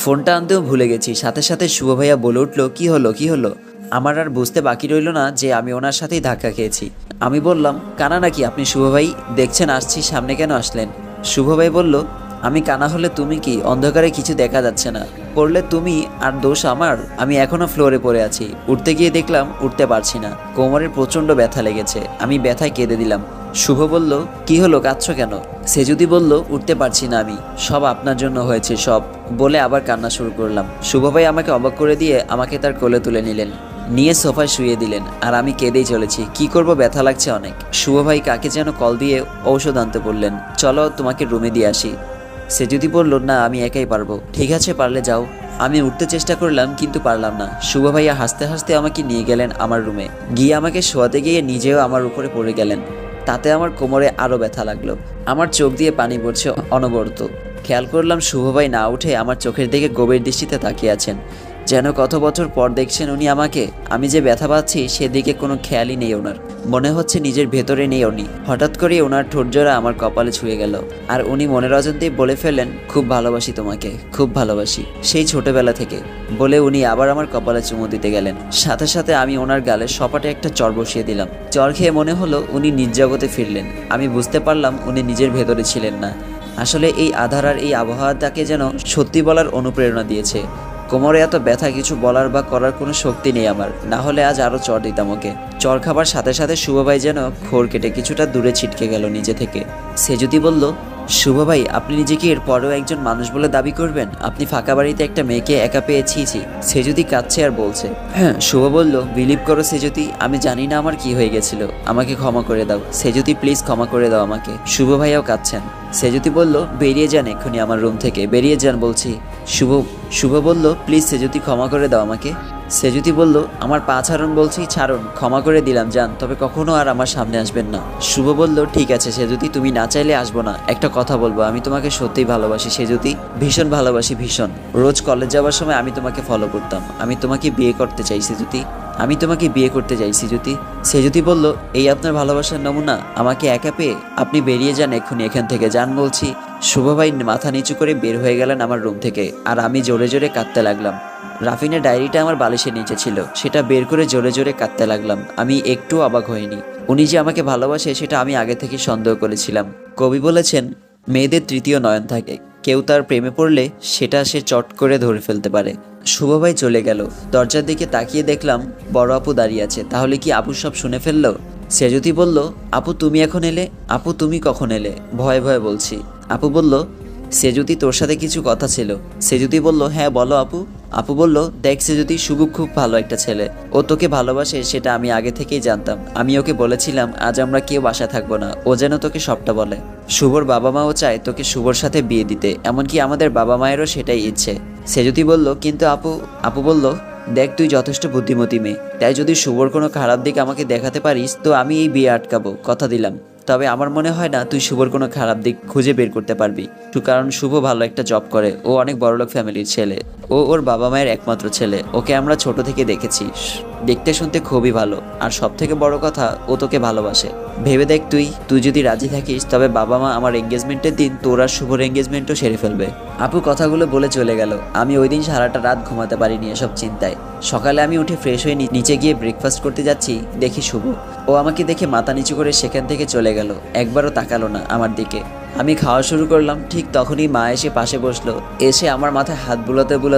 ফোনটা আনতেও ভুলে গেছি। সাথে সাথে শুভ ভাইয়া বলে উঠল, কি হলো কি হলো? আমার আর বুঝতে বাকি রইল না যে আমি ওনার সাথেই ধাক্কা খেয়েছি। আমি বললাম, কানা নাকি আপনি শুভ ভাই? দেখছেন আসছি, সামনে কেন আসলেন? শুভ ভাই বলল, আমি কানা হলে তুমি কি? অন্ধকারে কিছু দেখা যাচ্ছে না, পড়লে তুমি আর দোষ আমার? আমি এখনো ফ্লোরে পড়ে আছি। উঠতে গিয়ে দেখলাম উঠতে পারছি না, কোমরের প্রচণ্ড ব্যথা লেগেছে। আমি ব্যথায় কেঁদে দিলাম। শুভ বলল, কি হলো, কাঁদছো কেন? সে যদি বলল, উঠতে পারছি না আমি, সব আপনার জন্য হয়েছে সব, বলে আবার কান্না শুরু করলাম। শুভ ভাই আমাকে অবাক করে দিয়ে আমাকে তার কোলে তুলে নিলেন, নিয়ে সোফায় শুয়ে দিলেন, আর আমি কেঁদেই চলেছি। কি করব, ব্যথা লাগছে অনেক। শুভ ভাই কাকে যেন কল দিয়ে ঔষধ আনতে বললেন, চলো তোমাকে রুমে দিয়ে আসি। সে যদি বলল, না আমি একাই পারবো। ঠিক আছে, পারলে যাও। আমি উঠতে চেষ্টা করলাম কিন্তু পারলাম না। শুভ ভাইয়া হাসতে হাসতে আমাকে নিয়ে গেলেন আমার রুমে, গিয়ে আমাকে শোয়াতে গিয়ে নিজেও আমার উপরে পড়ে গেলেন। তাতে আমার কোমরে আরও ব্যথা লাগলো। আমার চোখ দিয়ে পানি পড়ছে অনবরত। খেয়াল করলাম শুভ ভাই না উঠে আমার চোখের দিকে গভীর দৃষ্টিতে তাকিয়ে আছেন, যেন কত বছর পর দেখছেন উনি আমাকে। আমি যে ব্যথা পাচ্ছি সেদিকে কোনো খেয়ালই নেই ওনার, মনে হচ্ছে নিজের ভেতরে নেই উনি। হঠাৎ করে ওনার ঠোঁটজোড়া আমার কপালে ছুঁয়ে গেল, আর উনি মনের অজান্তেই বলে ফেললেন, খুব ভালোবাসি তোমাকে, খুব ভালোবাসি, সেই ছোটবেলা থেকে, বলে উনি আবার আমার কপালে চুমু দিতে গেলেন। সাথে সাথে আমি ওনার গালে সপাটে একটা চড় বসিয়ে দিলাম। চড় খেয়ে মনে হলো উনি নিজ জগতে ফিরলেন। আমি বুঝতে পারলাম উনি নিজের ভেতরে ছিলেন না। আসলে এই আধার আর এই আবহাওয়া তাকে যেন সত্যি বলার অনুপ্রেরণা দিয়েছে। কোমরে এত ব্যথা, কিছু বলার বা করার কোনো শক্তি নেই আমার, না হলে আজ আরও চড় দিতাম ওকে। চড় খাবার সাথে সাথে শুভ ভাই যেন খোর কেটে কিছুটা দূরে ছিটকে গেল নিজে থেকে। সে যদি বলল, শুভ ভাই আপনি নিজেকে এর পরেও একজন মানুষ বলে দাবি করবেন? আপনি ফাঁকা বাড়িতে একটা মেয়েকে একা পেয়েছি। সে যদি কাঁদছে আর বলছে। হ্যাঁ, শুভ বলল, বিলিভ করো সে যদি, আমি জানি না আমার কি হয়ে গেছিল, আমাকে ক্ষমা করে দাও সে যদি, প্লিজ ক্ষমা করে দাও আমাকে। শুভ ভাইয়াও কাঁদছেন। সে যদি বলল, বেরিয়ে যান এক্ষুনি আমার রুম থেকে, বেরিয়ে যান বলছি। শুভ বলল, প্লিজ সে যদি ক্ষমা করে দাও আমাকে। সে যদি বলল, আমার পা ছাড়ুন বলছি, ছাড়ুন, ক্ষমা করে দিলাম যান, তবে কখনো আর আমার সামনে আসবেন না। শুভ বলল, ঠিক আছে সে যদি, তুমি না চাইলে আসবো না। একটা কথা বলবো, আমি তোমাকে সত্যিই ভালোবাসি সে যদি, ভীষণ ভালোবাসি, ভীষণ। রোজ কলেজ যাওয়ার সময় আমি তোমাকে ফলো করতাম। আমি তোমাকে বিয়ে করতে চাই সে যদি, আমি তোমাকে বিয়ে করতে চাই সে যদি। সে যদি বলল, এই আপনার ভালোবাসার নমুনা, আমাকে একা পেয়ে? আপনি বেরিয়ে যান এক্ষুনি এখান থেকে, যান বলছি। শুভ ভাই মাথা নিচু করে বের হয়ে গেলেন আমার রুম থেকে, আর আমি জোরে জোরে কাঁদতে লাগলাম। রাফিনের ডায়েরিটা আমার বালিশের নিচে ছিল, সেটা বের করে জোরে জোরে কাঁদতে লাগলাম। আমি একটু অবাক হইনি। উনি যে আমাকে ভালোবাসে সেটা আমি আগে থেকে সন্দেহ করেছিলাম। কবি বলেছেন, মেয়েদের তৃতীয় নয়ন থাকে, কেউ তার প্রেমে পড়লে সেটা সে চট করে ধরে ফেলতে পারে। শুভ ভাই চলে গেল। দরজার দিকে তাকিয়ে দেখলাম বড় আপু দাঁড়িয়ে আছে। তাহলে কি আপু সব শুনে ফেললো? সে যদি বলল, আপু তুমি এখন এলে? আপু তুমি কখন এলে? ভয়ে ভয়ে বলছি। আপু বলল, সে যদি তোর সাথে কিছু কথা ছিল। সে যদি বলল, হ্যাঁ বলো আপু। আপু বলল, দেখ সে যদি, শুভ খুব ভালো একটা ছেলে, ও তোকে ভালোবাসে সেটা আমি আগে থেকেই জানতাম। আমি ওকে বলেছিলাম আজ আমরা কেউ বাসায় থাকবো না, ও যেন তোকে সবটা বলে। শুভর বাবা মাও চায় তোকে শুভর সাথে বিয়ে দিতে, এমনকি আমাদের বাবা মায়েরও সেটাই ইচ্ছে। সে যদি বলল, কিন্তু আপু বলল, দেখ তুই যথেষ্ট বুদ্ধিমতী মেয়ে, তাই যদি শুভর কোনো খারাপ দিক আমাকে দেখাতে পারিস তো আমি এই বিয়ে আটকাবো, কথা দিলাম। তবে আমার মনে হয় না তুই শুভর কোনো খারাপ দিক খুঁজে বের করতে পারবি, কারণ শুভ ভালো একটা জব করে, ও অনেক বড়লোক ফ্যামিলির ছেলে, ও ওর বাবা মায়ের একমাত্র ছেলে, ওকে আমরা ছোট থেকে দেখেছি, দেখতে শুনতে খুবই ভালো, আর সব থেকে বড় কথা ও তোকে ভালোবাসে। ভেবে দেখ তুই যদি রাজি থাকিস তবে বাবা মা আমার এঙ্গেজমেন্টের দিন তোর আর শুভর এঙ্গেজমেন্টও সেরে ফেলবে। আপু কথাগুলো বলে চলে গেল। আমি ওই দিন সারাটা রাত ঘুমাতে পারিনি এসব চিন্তায়। সকালে আমি উঠে ফ্রেশ হয়ে নিচে গিয়ে ব্রেকফাস্ট করতে যাচ্ছি, দেখি শুভ। ও আমাকে দেখে মাথা নিচু করে সেখান থেকে চলে গেল, একবারও তাকালো না আমার দিকে। আমি খাওয়া শুরু করলাম, ঠিক তখনই মা এসে পাশে বসলো। এসে আমার মাথায় হাত বুলাতে বুলাতে